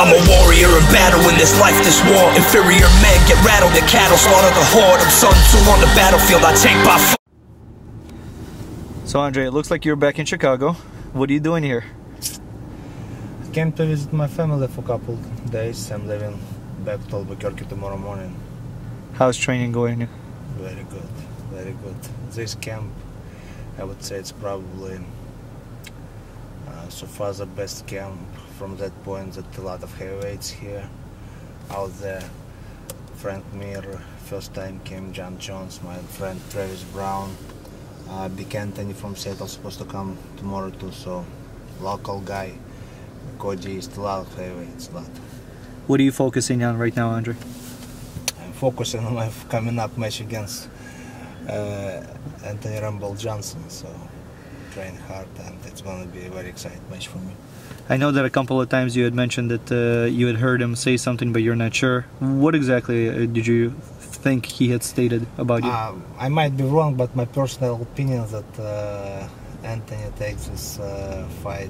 I'm a warrior in battle in this life, this war. Inferior men get rattled, the cattle slaughter the horde. I'm Sun Tzu on the battlefield, I take by force. So Andrei, it looks like you're back in Chicago. What are you doing here? I came to visit my family for a couple of days. I'm leaving back to Albuquerque tomorrow morning. How's training going? Very good, very good. This camp, I would say it's probably so far the best camp from that point, that a lot of heavyweights here, out there. Frank Mir, first time came, John Jones, my friend Travis Brown, Big Anthony from Seattle supposed to come tomorrow too, so local guy, Cody, is a lot of heavyweights, a lot. What are you focusing on right now, Andrei? I'm focusing on my coming up match against Anthony Rumble Johnson, so train hard, and it's going to be a very exciting match for me. I know that a couple of times you had mentioned that you had heard him say something, but you're not sure. What exactly did you think he had stated about you? I might be wrong, but my personal opinion is that Anthony takes this fight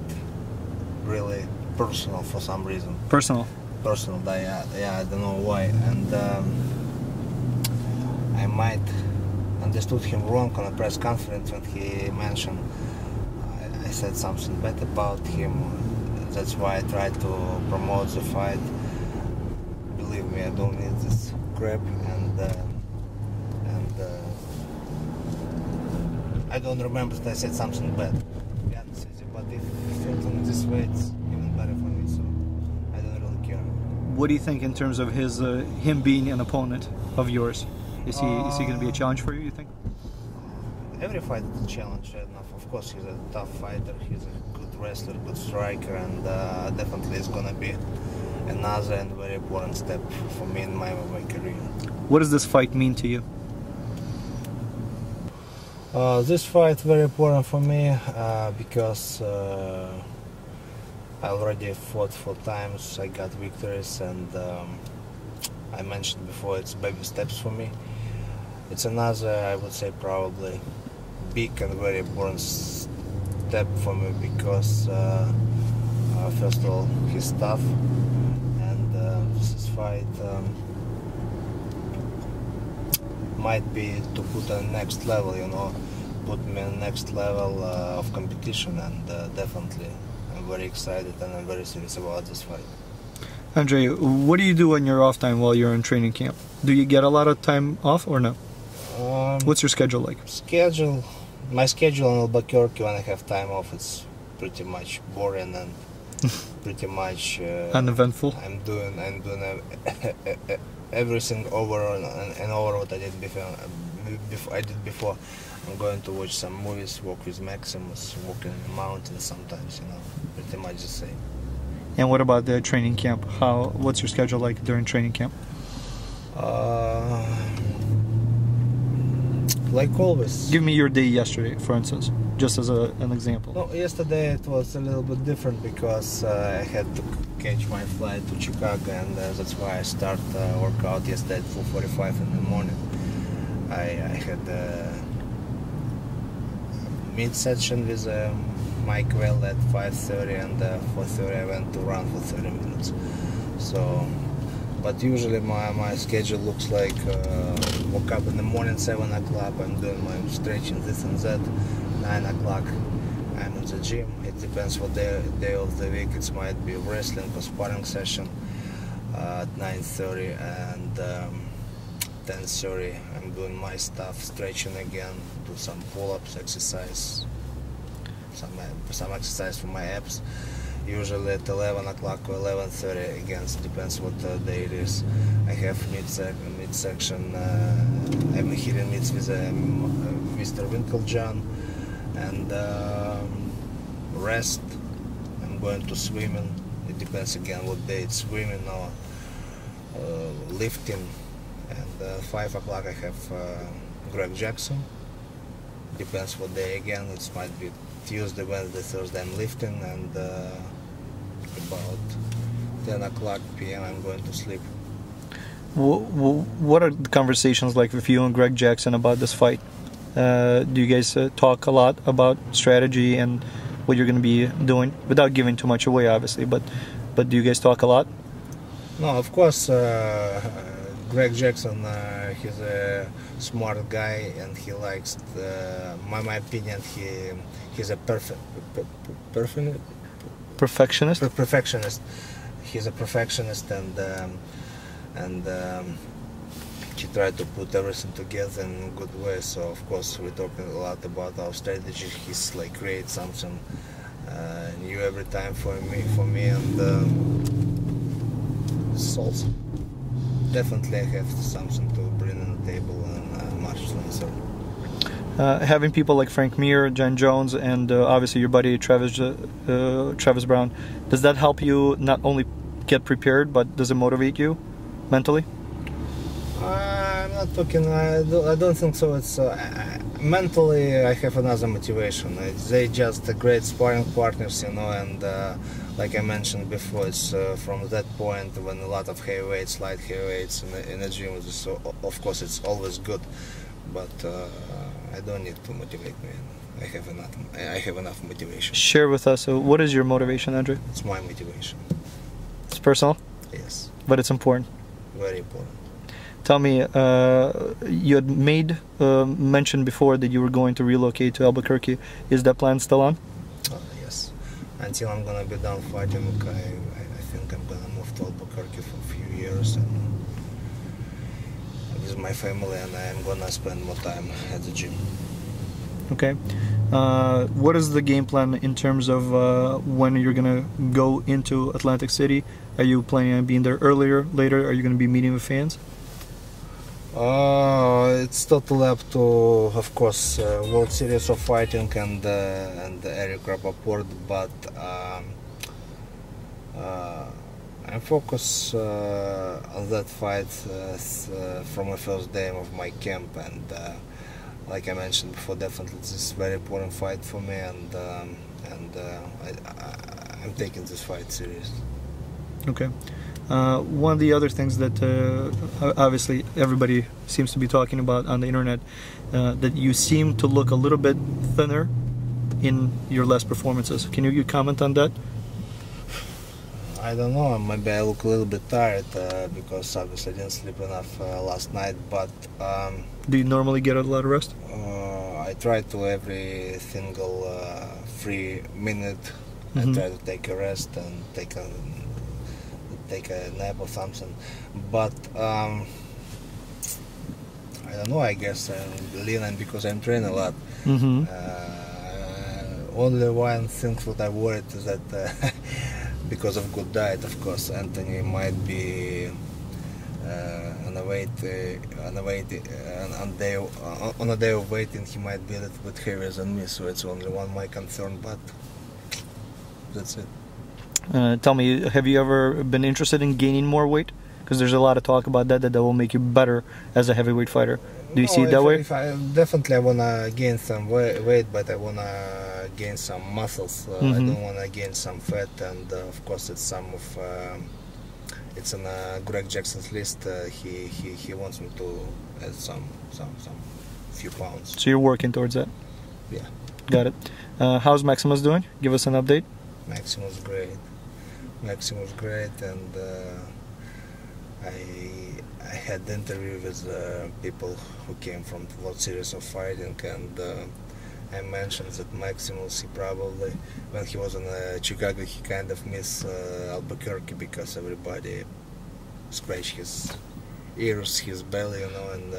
really personal for some reason. Personal? Personal, yeah, I don't know why. And I might understood him wrong on a press conference when he mentioned I said something bad about him. That's why I tried to promote the fight. Believe me, I don't need this crap, and I don't remember that I said something bad. Yeah, but if it feels in this way, it's even better for me, so I don't really care. What do you think in terms of his him being an opponent of yours? Is he going to be a challenge for you think? Every fight is a challenge enough. Of course, he's a tough fighter, he's a good wrestler, good striker, and definitely it's going to be another and very important step for me in my career. What does this fight mean to you? This fight is very important for me because I already fought 4 times, I got victories, and I mentioned before it's baby steps for me. It's another, I would say, probably big and very important step for me because first of all, he's tough, and this fight might be to put on next level, you know, put me on next level of competition, and definitely I'm very excited and I'm very serious about this fight. Andrei, what do you do on your off time while you're in training camp? Do you get a lot of time off or no? What's your schedule like? My schedule in Albuquerque when I have time off, it's pretty much boring and pretty much uneventful. I'm doing everything over and over what I did before. I'm going to watch some movies, walk with Maximus, walk in the mountains sometimes, you know, pretty much the same. And what about the training camp? What's your schedule like during training camp? Like always. Give me your day yesterday, for instance, just as an example. No, yesterday it was a little bit different because I had to catch my flight to Chicago, and that's why I start workout yesterday at 4:45 in the morning. I had a mid-session with Mike Well at 5:30, and 4:30 I went to run for 30 minutes. So, but usually my schedule looks like woke up in the morning 7 o'clock, I'm doing my stretching, this and that. 9 o'clock I'm in the gym. It depends what day of the week. It might be wrestling or sparring session at 9:30, and 10:30 I'm doing my stuff, stretching again, do some pull-ups, exercise, some exercise for my abs. Usually at 11 o'clock or 11:30, again, depends what day it is. I have midsection, I'm hitting mids with Mr. Winklejohn, and rest, I'm going to swimming. It depends again what day it's swimming or lifting. And 5 o'clock I have Greg Jackson. Depends what day again. It might be Tuesday, Wednesday, Thursday I'm lifting, and about 10 o'clock p.m. I'm going to sleep. What are the conversations like with you and Greg Jackson about this fight? Do you guys talk a lot about strategy and what you're going to be doing, without giving too much away, obviously? But do you guys talk a lot? No, of course, Greg Jackson, he's a smart guy, and he likes, my opinion, he's a Perfectionist? perfectionist. He's a perfectionist, and he tried to put everything together in a good way. So of course we're talking a lot about our strategy. He's like create something new every time for me, and also definitely I have something to bring on the table and March 23rd. Having people like Frank Mir, Jen Jones, and obviously your buddy Travis Brown, does that help you not only get prepared, but does it motivate you mentally? I'm not talking. I don't think so. It's mentally I have another motivation. They just great sparring partners, you know, and like I mentioned before, it's from that point when a lot of heavyweights, light heavyweights in the gym. So of course it's always good, but I don't need to motivate me. I have enough motivation. Share with us. So what is your motivation, Andrei? It's my motivation. It's personal? Yes. But it's important. Very important. Tell me, you had made mention before that you were going to relocate to Albuquerque. Is that plan still on? Yes. Until I'm gonna be done fighting, I think I'm gonna move to Albuquerque for a few years and with my family, and I'm gonna spend more time at the gym. Okay. What is the game plan in terms of when you're gonna go into Atlantic City? Are you planning on being there earlier, later? Are you gonna be meeting with fans? It's totally up to, of course, World Series of Fighting and Eric Rappaport, but I'm focused on that fight from the first day of my camp, and like I mentioned before, definitely this is a very important fight for me, and I'm taking this fight serious. Okay. One of the other things that obviously everybody seems to be talking about on the internet, that you seem to look a little bit thinner in your last performances. Can you comment on that? I don't know, maybe I look a little bit tired because obviously I didn't sleep enough last night, but do you normally get a lot of rest? I try to every single 3 minute I try to take a rest and take a nap or something, but I don't know, I guess I'm lean because I'm training a lot. Only one thing that I worried is that because of good diet, of course, Anthony might be on a day of waiting, he might be a little bit heavier than me, so it's only one my concern, but that's it. Tell me, have you ever been interested in gaining more weight? Because there's a lot of talk about that will make you better as a heavyweight fighter. Do you see it that way? Definitely I want to gain some weight, but I want to gain some muscles. I don't want to gain some fat, and of course it's it's on Greg Jackson's list. He wants me to add some few pounds. So you're working towards that? Yeah. Got it. How's Maximus doing? Give us an update. Maximus great. Maximus great, and I had the interview with people who came from the World Series of Fighting, and I mentioned that Maximus, he probably, when he was in Chicago, he kind of missed Albuquerque because everybody scratched his ears, his belly, you know, and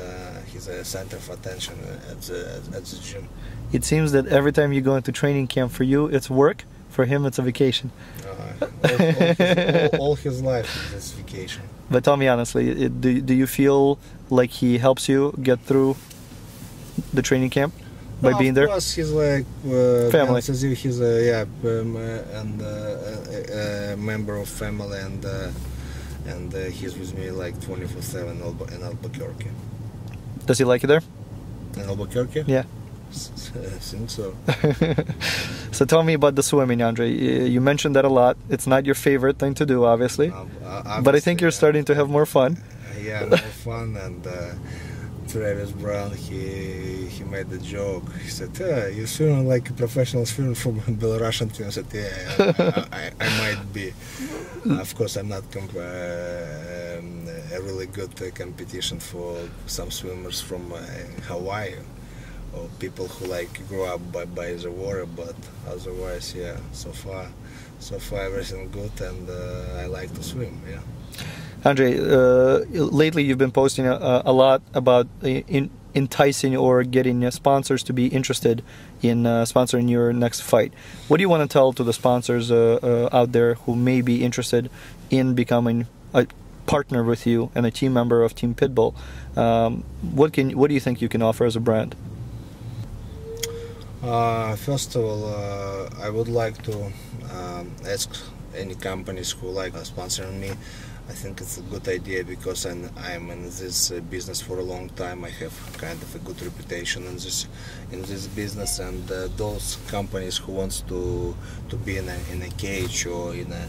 he's a center of attention at the gym. It seems that every time you go into training camp, for you it's work, for him it's a vacation. All his life is vacation. But tell me honestly, do you feel like he helps you get through the training camp by being there? Of course, he's like family. He's a member of family, and he's with me like 24/7 in Albuquerque. Does he like you there? In Albuquerque? Yeah. I think so. So tell me about the swimming, Andrei. You mentioned that a lot. It's not your favorite thing to do, obviously. But I think you're starting to have more fun. Yeah, more fun, and after I was brown, he made a joke. He said, "You're swimming like a professional swimmer from Belarusian team." I said, "Yeah, I might be." Of course, I'm not a really good competition for some swimmers from Hawaii or people who grew up by the water. But otherwise, yeah, so far everything good, and I like to swim. Yeah. Andrei, lately you've been posting a lot about enticing or getting sponsors to be interested in sponsoring your next fight. What do you want to tell to the sponsors out there who may be interested in becoming a partner with you and a team member of Team Pitbull? What do you think you can offer as a brand? First of all, I would like to ask any companies who like sponsoring me. I think it's a good idea because I'm in this business for a long time. I have kind of a good reputation in this business, and those companies who wants to be in a cage or in a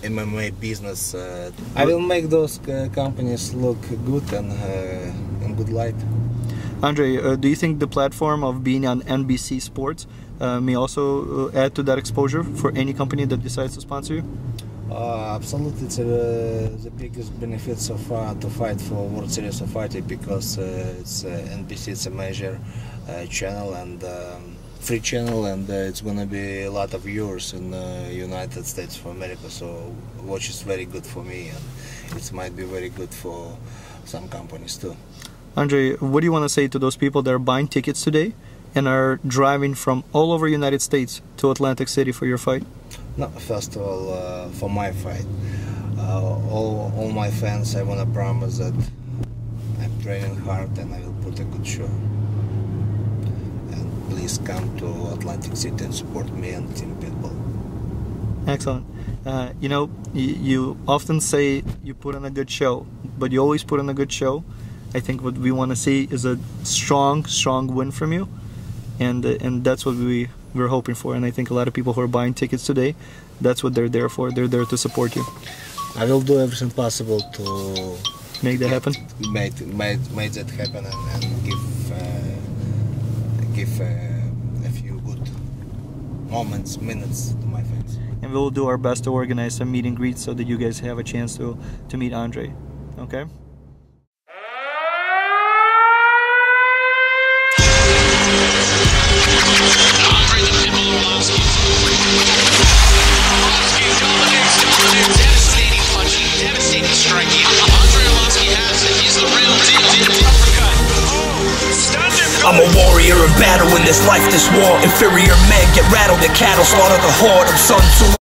MMA business, I will make those companies look good and in good light. Andrei, do you think the platform of being on NBC Sports may also add to that exposure for any company that decides to sponsor you? Absolutely, it's the biggest benefit so far to fight for World Series of Fighting because it's NBC, it's a major channel and free channel, and it's gonna be a lot of viewers in the United States of America. So, which is very good for me, and it might be very good for some companies too. Andrei, what do you want to say to those people that are buying tickets today and are driving from all over United States to Atlantic City for your fight? No, first of all, for my fight, all my fans, I want to promise that I'm training hard and I will put a good show. And please come to Atlantic City and support me and Team Pitbull. Excellent. You know, you often say you put on a good show, but you always put on a good show. I think what we want to see is a strong win from you, and that's what we're hoping for. And I think a lot of people who are buying tickets today, that's what they're there for. They're there to support you. I will do everything possible to make that happen. Make that happen and give a few good minutes to my fans. And we'll do our best to organize some meet and greets so that you guys have a chance to meet Andrei. Okay? Devastating punching, devastating striking. Andrei Arlovski has it. He's the real deal. I'm a warrior in battle in this life, this war. Inferior men get rattled, the cattle slaughter the horde of sons who